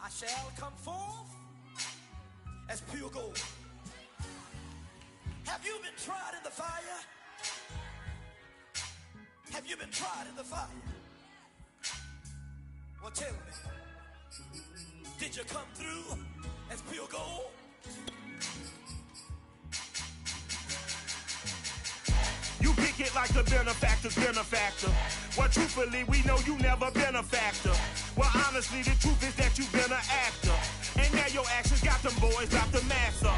I shall come forth as pure gold. Have you been tried in the fire? Have you been tried in the fire? Well, tell me, did you come through as pure gold? You pick it like the benefactor's benefactor. Well, truthfully, we know you never been a factor. Well, honestly, the truth is that you've been an actor. And now your actions got them boys about to mass up.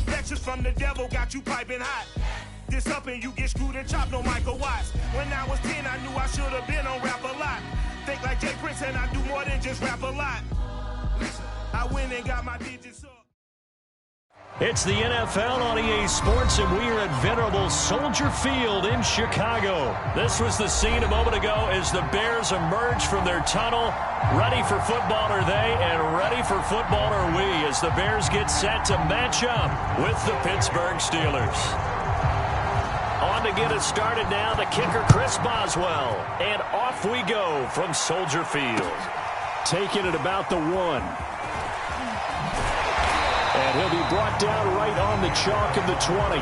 Lectures from the devil got you piping hot. This up and you get screwed and chopped on Michael Watts. When I was 10, I knew I should have been on rap a lot. Think like Jay Prince and I do more than just rap a lot. I went and got my digits up. It's the NFL on EA Sports, and we are at venerable Soldier Field in Chicago. This was the scene a moment ago as the Bears emerged from their tunnel. Ready for football are they, and ready for football are we, as the Bears get set to match up with the Pittsburgh Steelers. On to get us started now, the kicker Chris Boswell. And off we go from Soldier Field. Taking it about the 1. And he'll be brought down right on the chalk of the 20.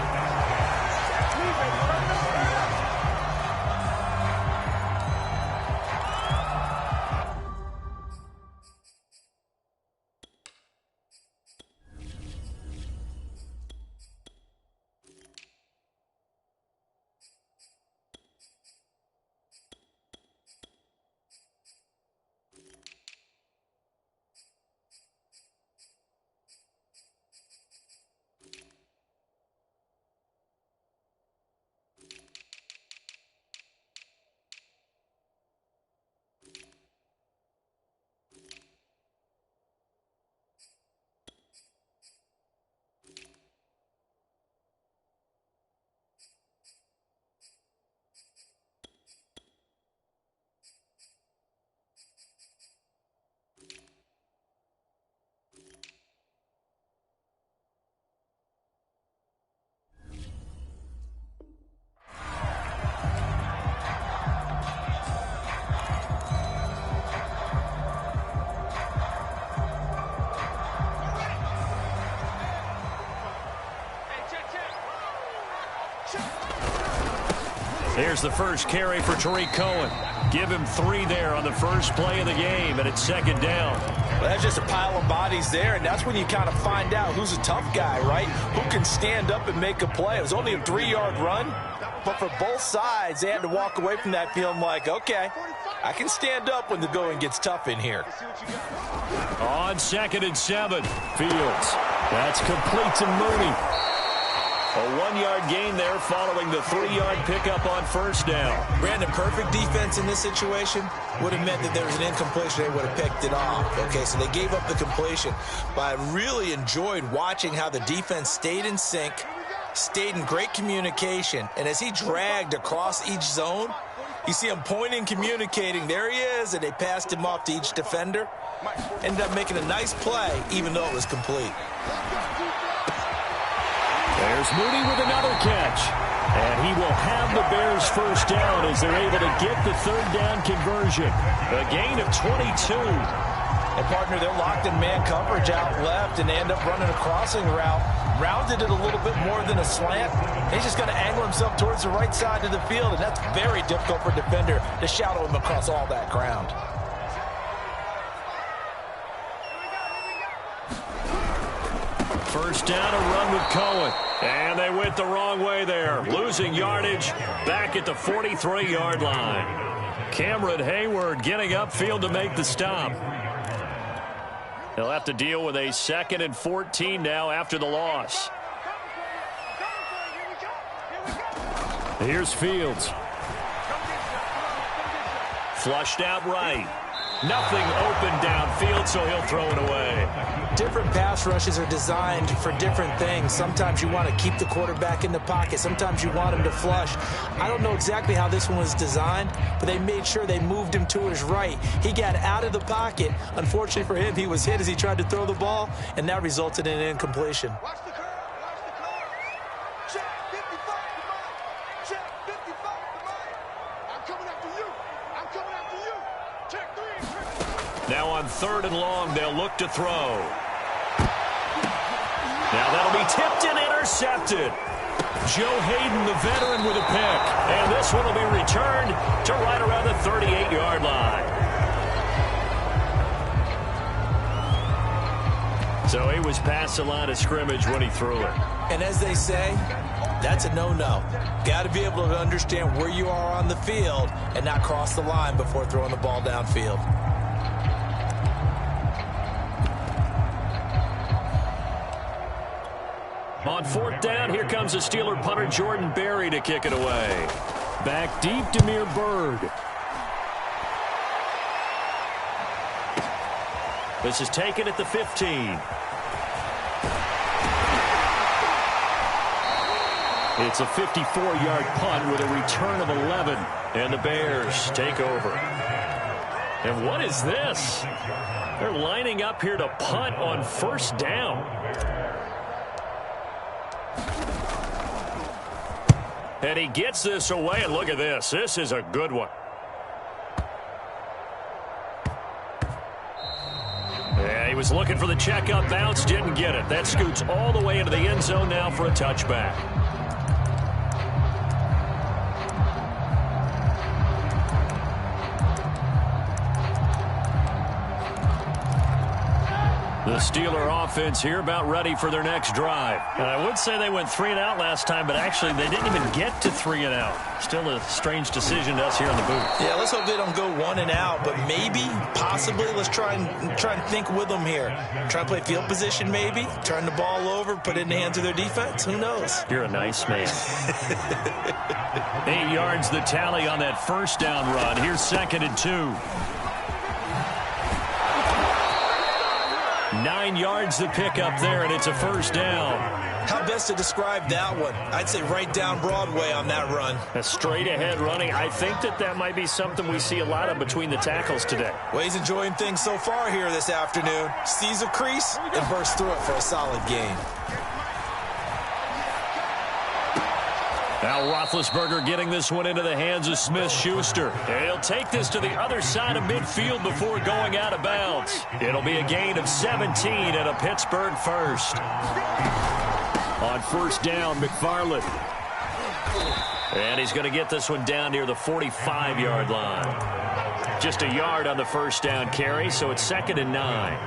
Here's the first carry for Tariq Cohen. Give him 3 there on the first play of the game, and it's second down. Well, that's just a pile of bodies there, and that's when you kind of find out who's a tough guy, right? Who can stand up and make a play. It was only a 3-yard run, but for both sides, they had to walk away from that feeling like, okay, I can stand up when the going gets tough in here. On 2nd and 7, Fields. That's complete to Mooney. A 1-yard gain there following the 3-yard pickup on first down. Brandon, perfect defense in this situation would have meant that there was an incompletion. They would have picked it off. Okay, so they gave up the completion. But I really enjoyed watching how the defense stayed in sync, stayed in great communication. And as he dragged across each zone, you see him pointing, communicating. There he is, and they passed him off to each defender. Ended up making a nice play, even though it was complete. There's Mooney with another catch. And he will have the Bears first down as they're able to get the third down conversion. A gain of 22. And, partner, they're locked in man coverage out left, and they end up running a crossing route. Rounded it a little bit more than a slant. He's just going to angle himself towards the right side of the field, and that's very difficult for a defender to shadow him across all that ground. First down, a run with Cohen. And they went the wrong way there. Losing yardage back at the 43-yard line. Cameron Hayward getting upfield to make the stop. They'll have to deal with a 2nd and 14 now after the loss. Here's Fields. Flushed out right. Nothing open downfield, so he'll throw it away. Different pass rushes are designed for different things. Sometimes you want to keep the quarterback in the pocket. Sometimes you want him to flush. I don't know exactly how this one was designed, but they made sure they moved him to his right. He got out of the pocket. Unfortunately for him, he was hit as he tried to throw the ball, and that resulted in an incompletion. Now on 3rd and long. They'll look to throw. Now that'll be tipped and intercepted. Joe Hayden, the veteran, with a pick. And this one will be returned to right around the 38-yard line. So he was past the line of scrimmage when he threw it. And as they say, that's a no-no. Got to be able to understand where you are on the field and not cross the line before throwing the ball downfield. On 4th down, here comes the Steeler punter Jordan Berry to kick it away. Back deep, Demir Bird. This is taken at the 15. It's a 54-yard punt with a return of 11. And the Bears take over. And what is this? They're lining up here to punt on 1st down. And he gets this away, and look at this. This is a good one. Yeah, he was looking for the checkup bounce, didn't get it. That scoots all the way into the end zone now for a touchback. The Steeler offense here about ready for their next drive. And I would say they went 3 and out last time, but actually they didn't even get to 3 and out. Still a strange decision to us here in the booth. Yeah, let's hope they don't go 1 and out, but maybe, possibly, let's try and think with them here. Try and play field position maybe, turn the ball over, put it in the hands of their defense. Who knows? You're a nice man. 8 yards the tally on that 1st down run. Here's 2nd and 2. 9 yards the pick up there, and it's a 1st down. How best to describe that one? I'd say right down Broadway on that run. A straight ahead running. I think that might be something we see a lot of between the tackles today. Well, he's enjoying things so far here this afternoon. Sees a crease and bursts through it for a solid gain. Now Roethlisberger getting this one into the hands of Smith-Schuster. And he'll take this to the other side of midfield before going out of bounds. It'll be a gain of 17 and a Pittsburgh first. On 1st down, McFarland. And he's going to get this one down near the 45-yard line. Just a yard on the 1st down carry, so it's 2nd and 9.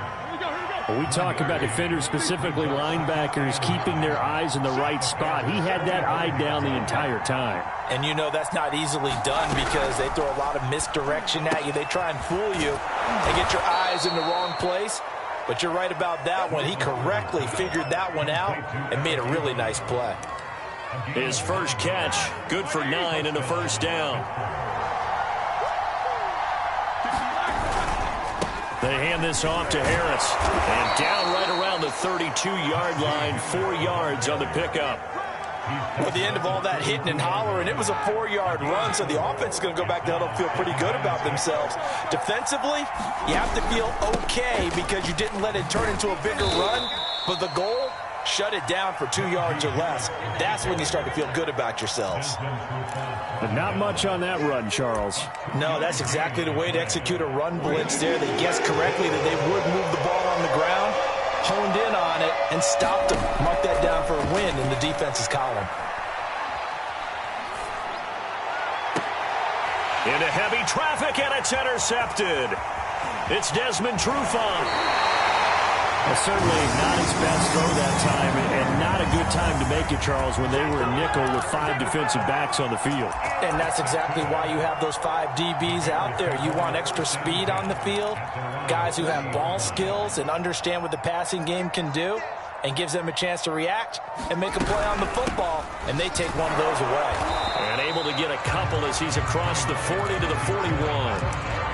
When we talk about defenders, specifically linebackers, keeping their eyes in the right spot, he had that eye down the entire time. And you know that's not easily done because they throw a lot of misdirection at you. They try and fool you and get your eyes in the wrong place. But you're right about that one. He correctly figured that one out and made a really nice play. His first catch, good for 9 and a 1st down. They hand this off to Harris. And down right around the 32-yard line, 4 yards on the pickup. At the end of all that hitting and hollering, it was a 4-yard run, so the offense is going to go back to huddle, feel pretty good about themselves. Defensively, you have to feel okay because you didn't let it turn into a bigger run, but the goal, shut it down for 2 yards or less. That's when you start to feel good about yourselves. But not much on that run, Charles. No, that's exactly the way to execute a run blitz there. They guessed correctly that they would move the ball on the ground, honed in on it, and stopped them. Mark that down for a win in the defense's column. Into heavy traffic, and it's intercepted. It's Desmond Trufant. Well, certainly not his best throw that time, and not a good time to make it, Charles, when they were a nickel with 5 defensive backs on the field. And that's exactly why you have those 5 DBs out there. You want extra speed on the field, guys who have ball skills and understand what the passing game can do, and gives them a chance to react and make a play on the football, and they take one of those away. And able to get a couple as he's across the 40 to the 41.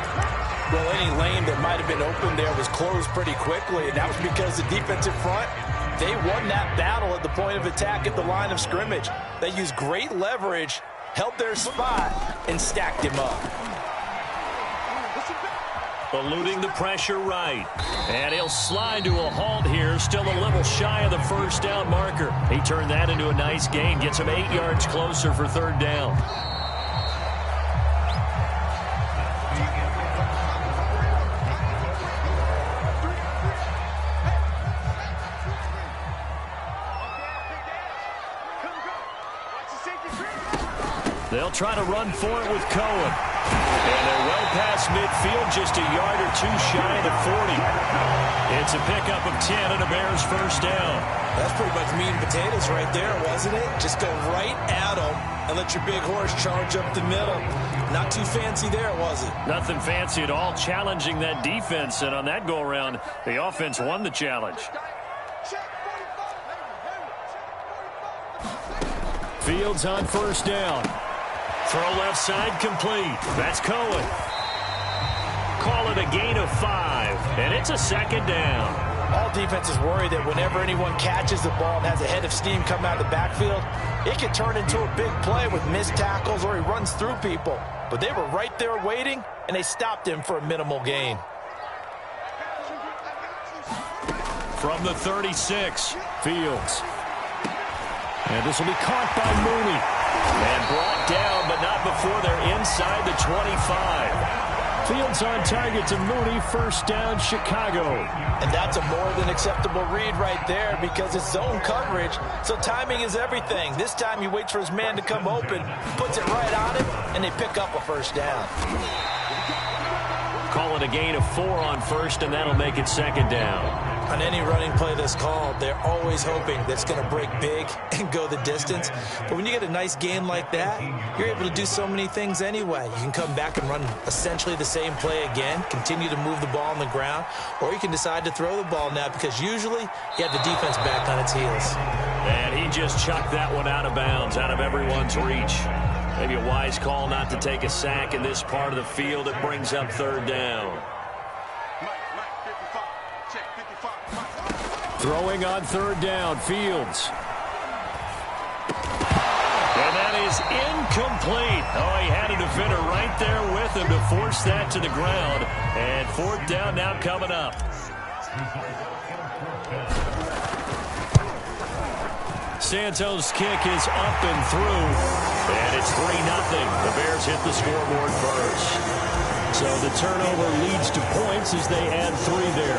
Well, any lane that might have been open there was closed pretty quickly, and that was because the defensive front, they won that battle at the point of attack at the line of scrimmage. They used great leverage, held their spot, and stacked him up. Eluding the pressure right. And he'll slide to a halt here, still a little shy of the 1st down marker. He turned that into a nice gain, gets him 8 yards closer for 3rd down. They'll try to run for it with Cohen. And they're well past midfield, just a yard or two shy of the 40. It's a pickup of 10 and a Bears first down. That's pretty much meat and potatoes right there, wasn't it? Just go right at them and let your big horse charge up the middle. Not too fancy there, was it? Nothing fancy at all, challenging that defense. And on that go-around, the offense won the challenge. Fields on first down. Throw left side complete. That's Cohen. Call it a gain of 5, and it's a second down. All defenses worry that whenever anyone catches the ball and has a head of steam come out of the backfield, it can turn into a big play with missed tackles or he runs through people. But they were right there waiting, and they stopped him for a minimal gain. From the 36, Fields. And this will be caught by Mooney. And brought down, but not before they're inside the 25. Fields on target to Mooney, first down, Chicago. And that's a more than acceptable read right there because it's zone coverage, so timing is everything. This time he waits for his man to come open, puts it right on him, and they pick up a first down. Call it a gain of 4 on first, and that'll make it second down. On any running play that's called, they're always hoping that it's going to break big and go the distance. But when you get a nice game like that, you're able to do so many things anyway. You can come back and run essentially the same play again, continue to move the ball on the ground, or you can decide to throw the ball now because usually you have the defense back on its heels. And he just chucked that one out of bounds, out of everyone's reach. Maybe a wise call not to take a sack in this part of the field. It brings up third down. Throwing on third down, Fields. And that is incomplete. Oh, he had a defender right there with him to force that to the ground. And fourth down now coming up. Santos' kick is up and through. And it's 3-0. The Bears hit the scoreboard first. So the turnover leads to points as they add 3 there.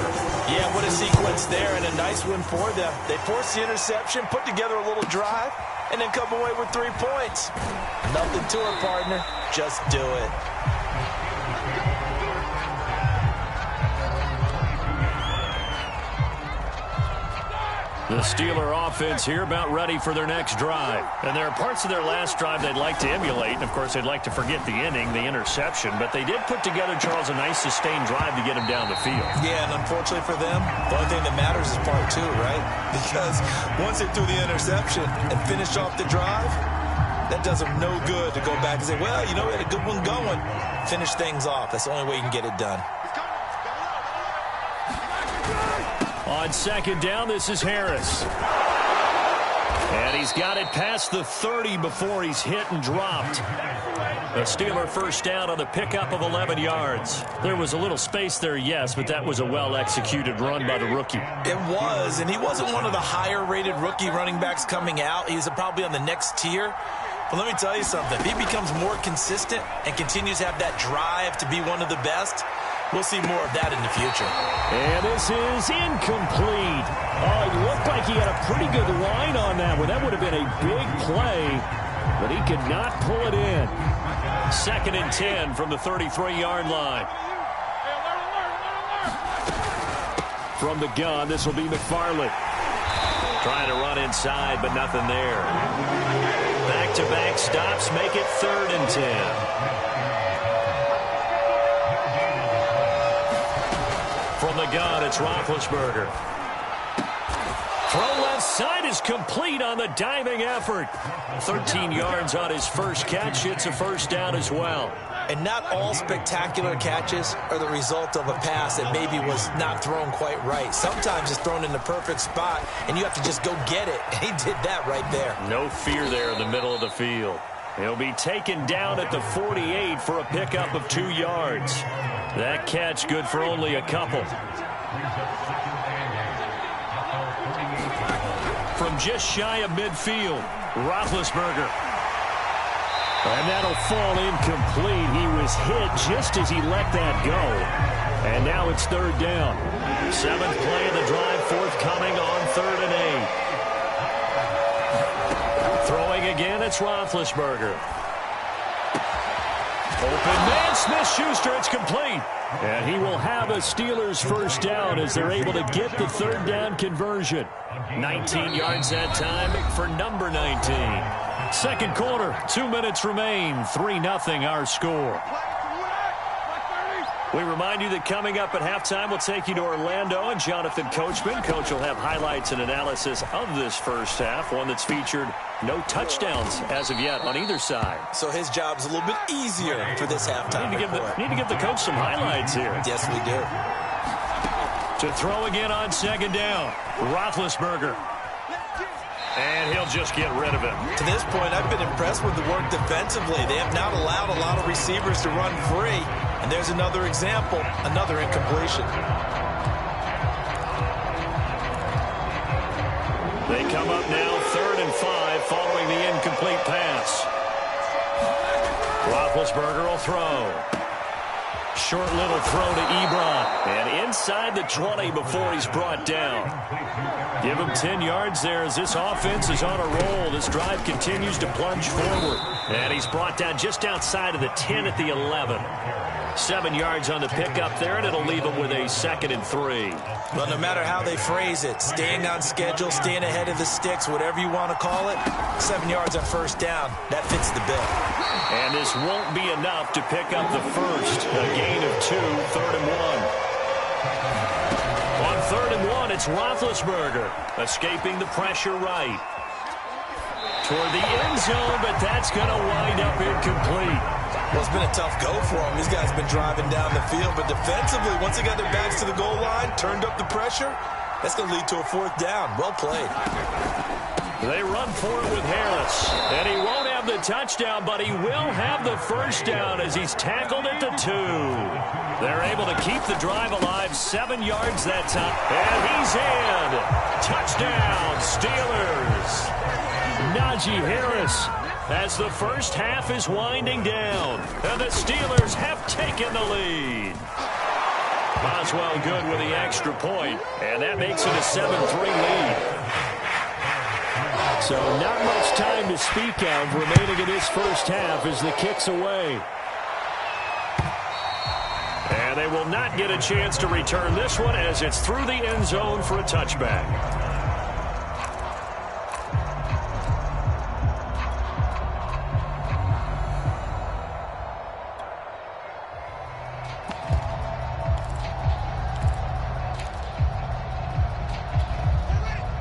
Yeah, what a sequence there, and a nice one for them. They force the interception, put together a little drive, and then come away with 3 points. Nothing to it, partner. Just do it. The Steeler offense here about ready for their next drive. And there are parts of their last drive they'd like to emulate. And, of course, they'd like to forget the inning, the interception. But they did put together, Charles, a nice sustained drive to get him down the field. Yeah, and unfortunately for them, the only thing that matters is part 2, right? Because once they threw the interception and finished off the drive, that does them no good to go back and say, well, you know, we had a good one going. Finish things off. That's the only way you can get it done. On second down, this is Harris. And he's got it past the 30 before he's hit and dropped. A Steeler first down on the pickup of 11 yards. There was a little space there, yes, but that was a well-executed run by the rookie. It was, and he wasn't one of the higher-rated rookie running backs coming out. He's probably on the next tier. But let me tell you something. If he becomes more consistent and continues to have that drive to be one of the best, we'll see more of that in the future. And this is incomplete. Oh, it looked like he had a pretty good line on that one. That would have been a big play, but he could not pull it in. Second and 10 from the 33-yard line. From the gun, this will be McFarland. Trying to run inside, but nothing there. Back-to-back stops make it 3rd and 10. From the gun, it's Roethlisberger. Throw left side is complete on the diving effort. 13 yards on his first catch. It's a first down as well. And not all spectacular catches are the result of a pass that maybe was not thrown quite right. Sometimes it's thrown in the perfect spot, and you have to just go get it. And he did that right there. No fear there in the middle of the field. He'll be taken down at the 48 for a pickup of 2 yards. That catch good for only a couple. From just shy of midfield, Roethlisberger. And that'll fall incomplete. He was hit just as he let that go. And now it's 3rd down. 7th play of the drive, forthcoming on 3rd and 8. Throwing again, it's Roethlisberger. Open man, Smith-Schuster, it's complete. And he will have a Steelers first down as they're able to get the third down conversion. 19 yards that time for number 19. Second quarter, 2 minutes remain. 3-0 our score. We remind you that coming up at halftime, we'll take you to Orlando and Jonathan Coachman. Coach will have highlights and analysis of this first half, one that's featured no touchdowns as of yet on either side. So his job's a little bit easier for this halftime report. Need to give the coach some highlights here. Yes, we do. To throw again on second down, Roethlisberger. And he'll just get rid of it. To this point, I've been impressed with the work defensively. They have not allowed a lot of receivers to run free. And there's another example, another incompletion. They come up now 3rd and 5 following the incomplete pass. Roethlisberger will throw. Short little throw to Ebron. And inside the 20 before he's brought down. Give him 10 yards there as this offense is on a roll. This drive continues to plunge forward. And he's brought down just outside of the 10 at the 11. 7 yards on the pickup there, and it'll leave him with a 2nd and 3. Well, no matter how they phrase it, staying on schedule, staying ahead of the sticks, whatever you want to call it, 7 yards on first down, that fits the bill. And this won't be enough to pick up the first. A gain of 2, 3rd and 1. On 3rd and 1, it's Roethlisberger escaping the pressure right. Toward the end zone, but that's going to wind up incomplete. Well, it's been a tough go for them. These guys have been driving down the field, but defensively, once they got their backs to the goal line, turned up the pressure, that's going to lead to a 4th down. Well played. They run for it with Harris, and he won't have the touchdown, but he will have the first down as he's tackled at the 2. They're able to keep the drive alive, 7 yards that time, and he's in. Touchdown, Steelers. Najee Harris, as the first half is winding down, and the Steelers have taken the lead. Boswell good with the extra point, and that makes it a 7-3 lead. So not much time to speak of remaining in this first half as the kick's away. And they will not get a chance to return this one as it's through the end zone for a touchback.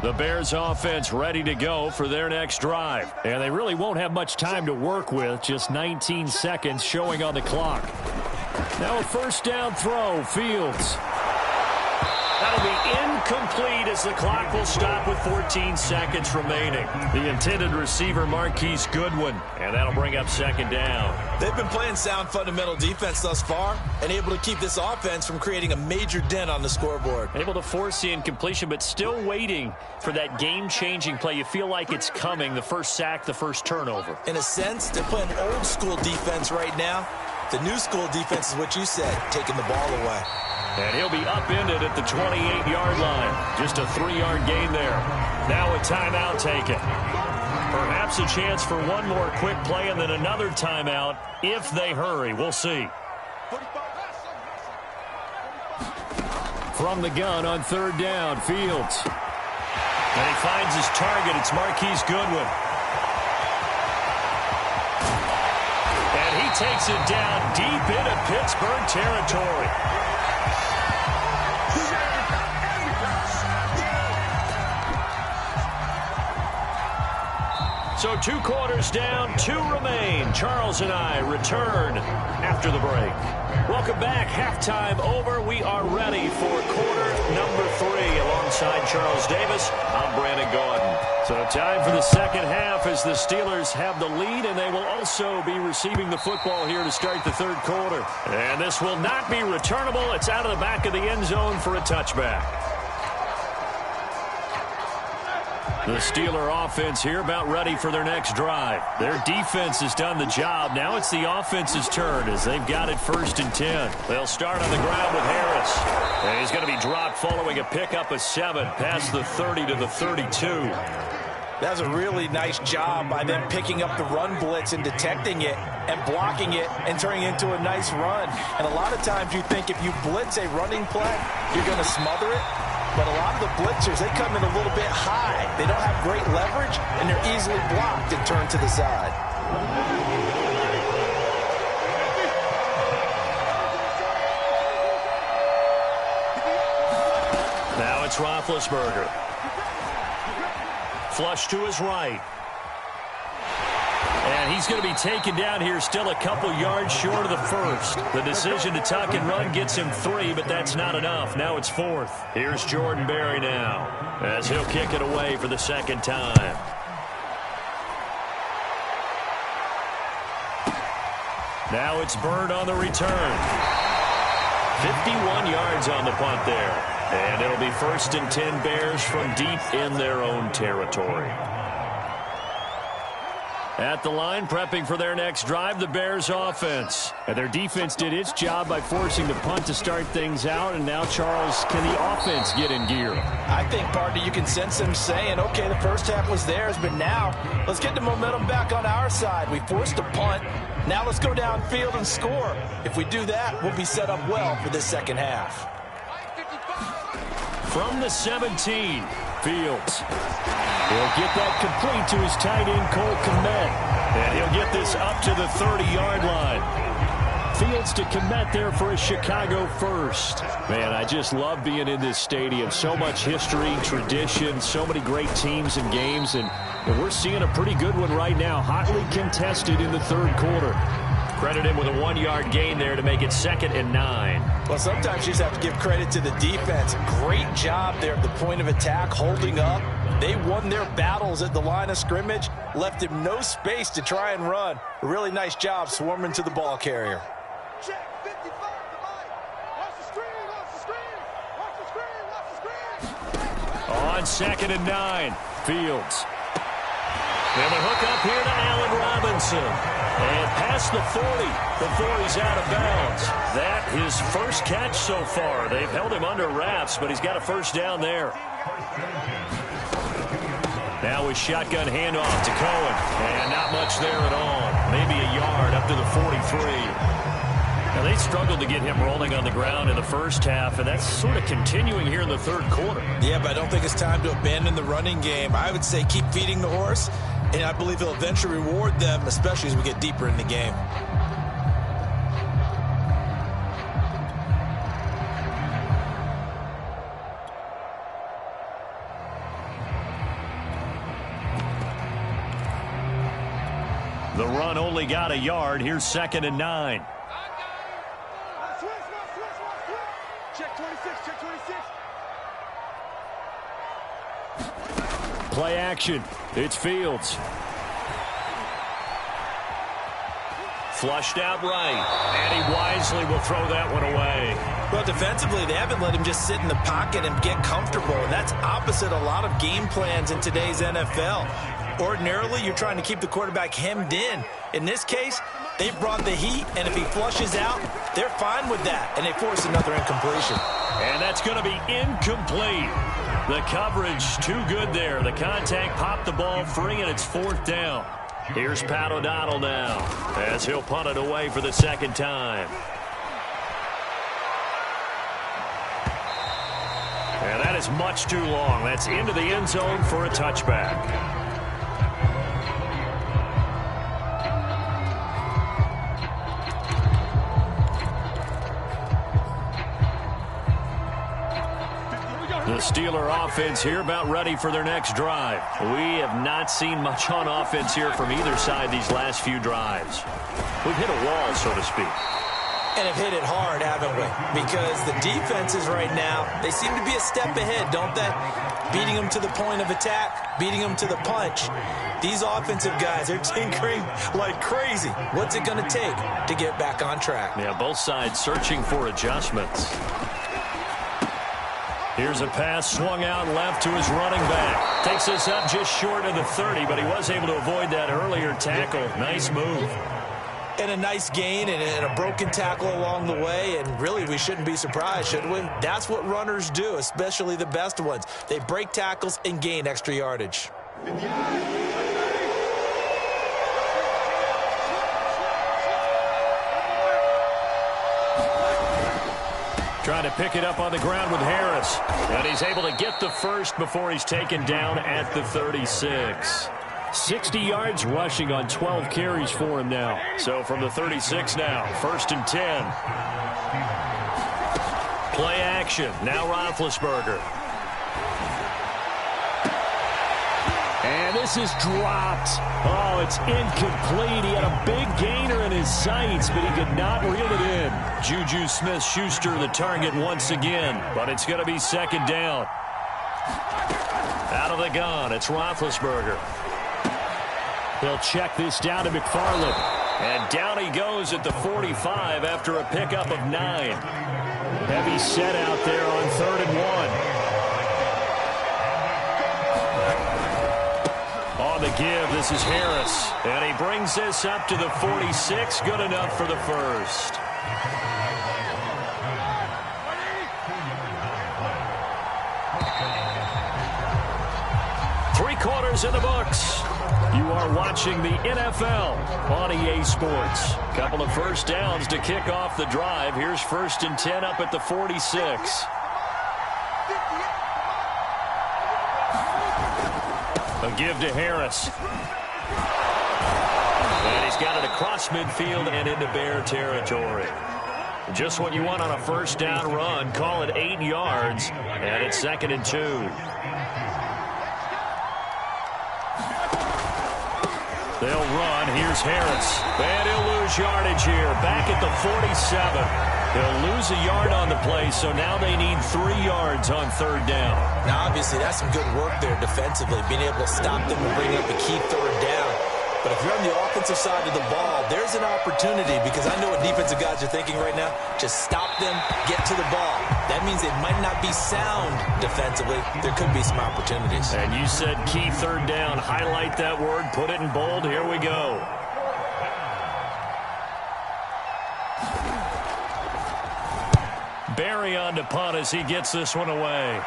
The Bears offense ready to go for their next drive. And they really won't have much time to work with, just 19 seconds showing on the clock. Now a first down throw, Fields. That'll be incomplete as the clock will stop with 14 seconds remaining. The intended receiver, Marquise Goodwin, and that'll bring up 2nd down. They've been playing sound fundamental defense thus far and able to keep this offense from creating a major dent on the scoreboard. Able to force the incompletion, but still waiting for that game-changing play. You feel like it's coming, the first sack, the first turnover. In a sense, they're playing old school defense right now. The new school defense is what you said, taking the ball away. And he'll be upended at the 28-yard line. Just a 3-yard gain there. Now a timeout taken. Perhaps a chance for one more quick play and then another timeout if they hurry. We'll see. From the gun on 3rd down, Fields. And he finds his target. It's Marquise Goodwin. And he takes it down deep into Pittsburgh territory. So 2 quarters down, 2 remain. Charles and I return after the break. Welcome back. Halftime over. We are ready for quarter number 3. Alongside Charles Davis, I'm Brandon Gordon. So time for the second half as the Steelers have the lead, and they will also be receiving the football here to start the 3rd quarter. And this will not be returnable. It's out of the back of the end zone for a touchback. The Steeler offense here about ready for their next drive. Their defense has done the job. Now it's the offense's turn as they've got it 1st and 10. They'll start on the ground with Harris. And he's going to be dropped following a pickup of 7 past the 30 to the 32. That was a really nice job by them picking up the run blitz and detecting it and blocking it and turning it into a nice run. And a lot of times you think if you blitz a running play, you're going to smother it. But a lot of the blitzers, they come in a little bit high. They don't have great leverage, and they're easily blocked and turned to the side. Now it's Roethlisberger. Flush to his right. And he's going to be taken down here, still a couple yards short of the first. The decision to tuck and run gets him 3, but that's not enough. Now it's 4th. Here's Jordan Berry now, as he'll kick it away for the second time. Now it's Bird on the return. 51 yards on the punt there. And it'll be 1st and 10 Bears from deep in their own territory. At the line, prepping for their next drive, the Bears offense. And their defense did its job by forcing the punt to start things out. And now, Charles, can the offense get in gear? I think, partner, you can sense them saying, okay, the first half was theirs, but now let's get the momentum back on our side. We forced a punt. Now let's go downfield and score. If we do that, we'll be set up well for this second half. From the 17, Fields. He'll get that complete to his tight end, Cole Kmet. And he'll get this up to the 30-yard line. Fields to Kmet there for a Chicago first. Man, I just love being in this stadium. So much history, tradition, so many great teams and games. And we're seeing a pretty good one right now, hotly contested in the third quarter. Credit him with a 1-yard gain there to make it 2nd and 9. Well, sometimes you just have to give credit to the defense. Great job there at the point of attack, holding up. They won their battles at the line of scrimmage, left him no space to try and run. A really nice job swarming to the ball carrier. Check 55 to Mike. Watch the screen, watch the screen. Watch the screen, watch the screen. On 2nd and 9, Fields. And the hook up here to Allen Robinson. And past the 40. Before he's out of bounds. That his first catch so far. They've held him under wraps, but he's got a first down there. Now with shotgun handoff to Cohen. And not much there at all. Maybe a yard up to the 43. Now they struggled to get him rolling on the ground in the first half, and that's sort of continuing here in the third quarter. Yeah, but I don't think it's time to abandon the running game. I would say keep feeding the horse, and I believe he'll eventually reward them, especially as we get deeper in the game. The run only got a yard. Here's 2nd and 9. Check 26, check 26. Play action. It's Fields. Flushed out right. And he wisely will throw that one away. Well, defensively, they haven't let him just sit in the pocket and get comfortable. And that's opposite a lot of game plans in today's NFL. Ordinarily, you're trying to keep the quarterback hemmed in. In this case, they brought the heat, and if he flushes out, they're fine with that, and they force another incompletion. And that's going to be incomplete. The coverage too good there. The contact popped the ball free, and it's 4th down. Here's Pat O'Donnell now, as he'll punt it away for the second time. And that is much too long. That's into the end zone for a touchback. The Steeler offense here about ready for their next drive. We have not seen much on offense here from either side these last few drives. We've hit a wall, so to speak. And have hit it hard, haven't we? Because the defenses right now, they seem to be a step ahead, don't they? Beating them to the point of attack, beating them to the punch. These offensive guys are tinkering like crazy. What's it going to take to get back on track? Yeah, both sides searching for adjustments. Here's a pass swung out left to his running back. Takes us up just short of the 30, but he was able to avoid that earlier tackle. Nice move. And a nice gain and a broken tackle along the way, and really we shouldn't be surprised, should we? That's what runners do, especially the best ones. They break tackles and gain extra yardage. Trying to pick it up on the ground with Harris. And he's able to get the first before he's taken down at the 36. 60 yards rushing on 12 carries for him now. So from the 36 now, 1st and 10. Play action. Now Roethlisberger. And this is dropped. Oh, it's incomplete. He had a big gainer in his sights, but he could not reel it in. Juju Smith-Schuster the target once again, but it's going to be 2nd down. Out of the gun, it's Roethlisberger. He'll check this down to McFarland. And down he goes at the 45 after a pickup of 9. Heavy set out there on 3rd and 1. On the give, this is Harris. And he brings this up to the 46. Good enough for the first. Three-quarters in the books. You are watching the NFL on EA Sports. Couple of first downs to kick off the drive. Here's 1st and 10 up at the 46. A give to Harris. And he's got it across midfield and into Bear territory. Just what you want on a first down run. Call it 8 yards. And it's 2nd and 2. They'll run. Here's Harris. And he'll lose yardage here. Back at the 47. He'll lose a yard on the play, so now they need 3 yards on 3rd down. Now, obviously, that's some good work there defensively, being able to stop them and bring up a key 3rd down. But if you're on the offensive side of the ball, there's an opportunity, because I know what defensive guys are thinking right now. Just stop them, get to the ball. That means they might not be sound defensively. There could be some opportunities. And you said key 3rd down. Highlight that word. Put it in bold. Here we go. Barry on to punt as he gets this one away.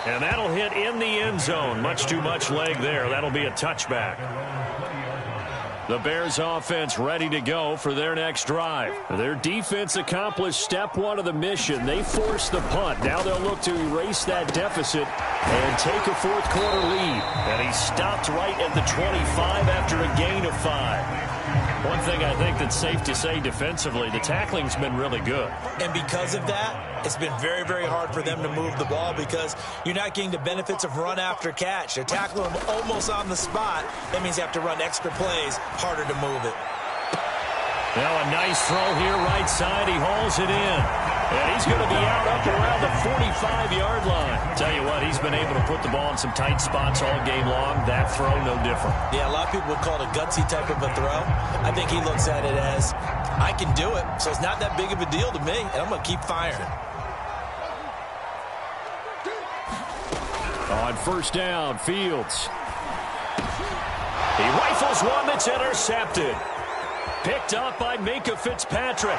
And that'll hit in the end zone. Much too much leg there. That'll be a touchback. The Bears offense ready to go for their next drive. Their defense accomplished step 1 of the mission. They forced the punt. Now they'll look to erase that deficit and take a 4th quarter lead. And he stopped right at the 25 after a gain of 5. One thing I think that's safe to say defensively, the tackling's been really good. And because of that, it's been very, very hard for them to move the ball because you're not getting the benefits of run after catch. They're tackling them almost on the spot. That means you have to run extra plays, harder to move it. Now a nice throw here, right side. He hauls it in. And he's going to be out up around the 45-yard line. Tell you what, he's been able to put the ball in some tight spots all game long. That throw, no different. Yeah, a lot of people would call it a gutsy type of a throw. I think he looks at it as, I can do it, so it's not that big of a deal to me, and I'm going to keep firing. On 1st down, Fields. He rifles one that's intercepted. Picked up by Minkah Fitzpatrick.